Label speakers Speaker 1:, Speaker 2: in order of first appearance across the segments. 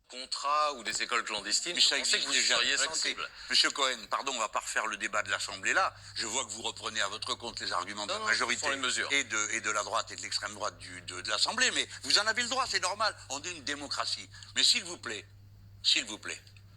Speaker 1: contrats ou des écoles clandestines,
Speaker 2: Mais ça
Speaker 1: je pensais que
Speaker 2: existe
Speaker 1: vous
Speaker 2: déjà.
Speaker 1: seriez sensible.
Speaker 2: Monsieur Cohen, pardon, on va pas refaire le débat de l'Assemblée là. Je vois que vous reprenez à votre compte les arguments de la majorité et de la droite et de l'extrême droite de l'Assemblée, mais vous en avez le droit, c'est normal. On est une démocratie. Mais s'il vous plaît,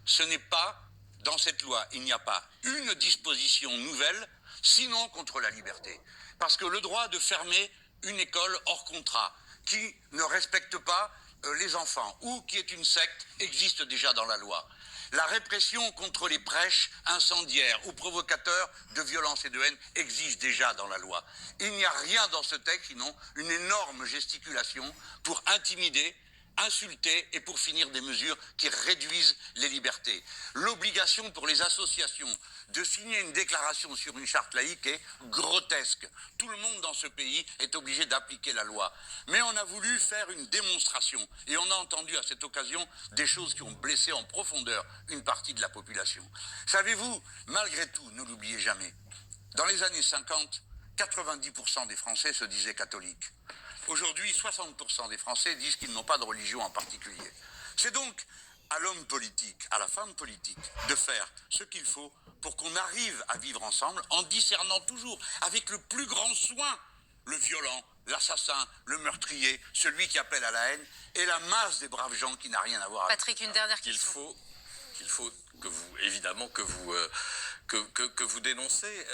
Speaker 2: ce n'est pas, dans cette loi, il n'y a pas une disposition nouvelle, sinon contre la liberté. Parce que le droit de fermer une école hors contrat, qui ne respecte pas les enfants, ou qui est une secte, existe déjà dans la loi. La répression contre les prêches incendiaires ou provocateurs de violence et de haine existe déjà dans la loi. Il n'y a rien dans ce texte, sinon une énorme gesticulation pour intimider, insulter et pour finir des mesures qui réduisent les libertés. L'obligation pour les associations de signer une déclaration sur une charte laïque est grotesque. Tout le monde dans ce pays est obligé d'appliquer la loi. Mais on a voulu faire une démonstration et on a entendu à cette occasion des choses qui ont blessé en profondeur une partie de la population. Savez-vous, malgré tout, ne l'oubliez jamais, dans les années 50, 90% des Français se disaient catholiques. Aujourd'hui, 60% des Français disent qu'ils n'ont pas de religion en particulier. C'est donc à l'homme politique, à la femme politique, de faire ce qu'il faut pour qu'on arrive à vivre ensemble en discernant toujours, avec le plus grand soin, le violent, l'assassin, le meurtrier, celui qui appelle à la haine, et la masse des braves gens qui n'a rien à voir avec.
Speaker 3: Patrick, une dernière question.
Speaker 1: Qu'il faut que vous, évidemment, que vous dénoncez.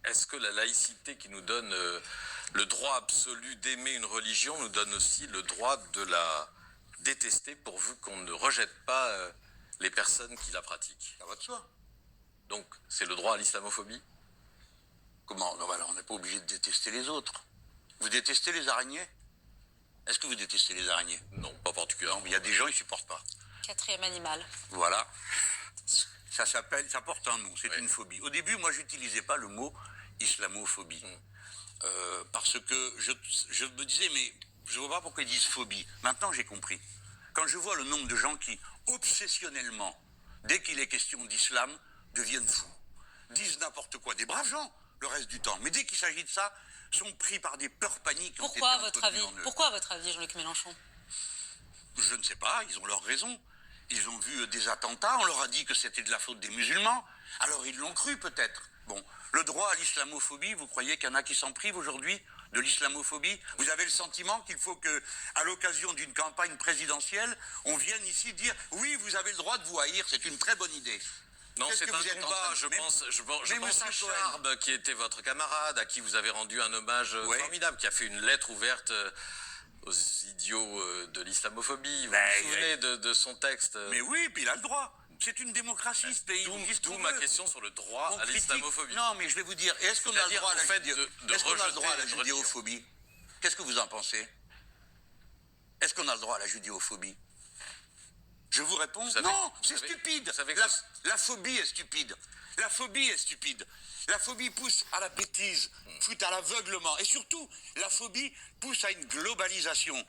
Speaker 1: Est-ce que la laïcité qui nous donne le droit absolu d'aimer une religion nous donne aussi le droit de la détester, pourvu qu'on ne rejette pas les personnes qui la pratiquent?
Speaker 2: Ça va de soi.
Speaker 1: Donc, c'est le droit à l'islamophobie?
Speaker 2: Comment? Non, alors on n'est pas obligé de détester les autres. Vous détestez les araignées? Est-ce que vous détestez les araignées?
Speaker 1: Non, pas particulièrement.
Speaker 2: Non, mais il y a des gens, ils ne supportent pas.
Speaker 3: Quatrième animal.
Speaker 2: Voilà. Ça porte un nom, c'est une phobie. Au début, moi, j'utilisais pas le mot islamophobie. Parce que je me disais, mais je ne vois pas pourquoi ils disent phobie. Maintenant, j'ai compris. Quand je vois le nombre de gens qui, obsessionnellement, dès qu'il est question d'islam, deviennent fous, disent n'importe quoi, des braves gens, le reste du temps. Mais dès qu'il s'agit de ça, sont pris par des peurs paniques.
Speaker 3: Pourquoi, à votre avis, Jean-Luc Mélenchon?
Speaker 2: Je ne sais pas, ils ont leurs raisons. Ils ont vu des attentats, on leur a dit que c'était de la faute des musulmans. Alors ils l'ont cru peut-être. Bon, le droit à l'islamophobie, vous croyez qu'il y en a qui s'en privent aujourd'hui de l'islamophobie? Vous avez le sentiment qu'il faut que, à l'occasion d'une campagne présidentielle, on vienne ici dire « Oui, vous avez le droit de vous haïr, c'est une très bonne idée ».
Speaker 1: Non, c'est un combat. Je pense à Charb, qui était votre camarade, à qui vous avez rendu un hommage formidable, qui a fait une lettre ouverte aux idiots de l'islamophobie. Vous vous souvenez de son texte?
Speaker 2: Mais oui, puis il a le droit. C'est une démocratie, ce pays.
Speaker 1: D'où ma question sur le droit à l'islamophobie.
Speaker 2: Non, mais je vais vous dire, est-ce qu'on a le droit à la judéophobie? Qu'est-ce que vous en pensez? Est-ce qu'on a le droit à la judéophobie? Je vous réponds, non, c'est stupide. La phobie est stupide. La phobie est stupide. La phobie pousse à la bêtise, pousse à l'aveuglement. Et surtout, la phobie pousse à une globalisation.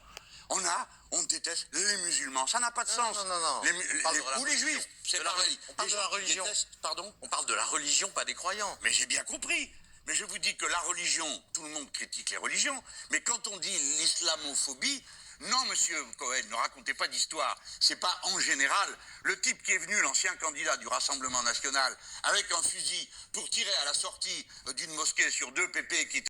Speaker 2: On déteste les musulmans, ça n'a pas de sens.
Speaker 1: Non.
Speaker 2: Ou les juifs, c'est pareil.
Speaker 1: On parle de la religion.
Speaker 2: Pardon?
Speaker 1: On parle de la religion, pas des croyants.
Speaker 2: Mais j'ai bien compris. Mais je vous dis que la religion, tout le monde critique les religions, mais quand on dit l'islamophobie, non, monsieur Cohen, ne racontez pas d'histoire. C'est pas en général. Le type qui est venu, l'ancien candidat du Rassemblement national, avec un fusil pour tirer à la sortie d'une mosquée sur deux pépés qui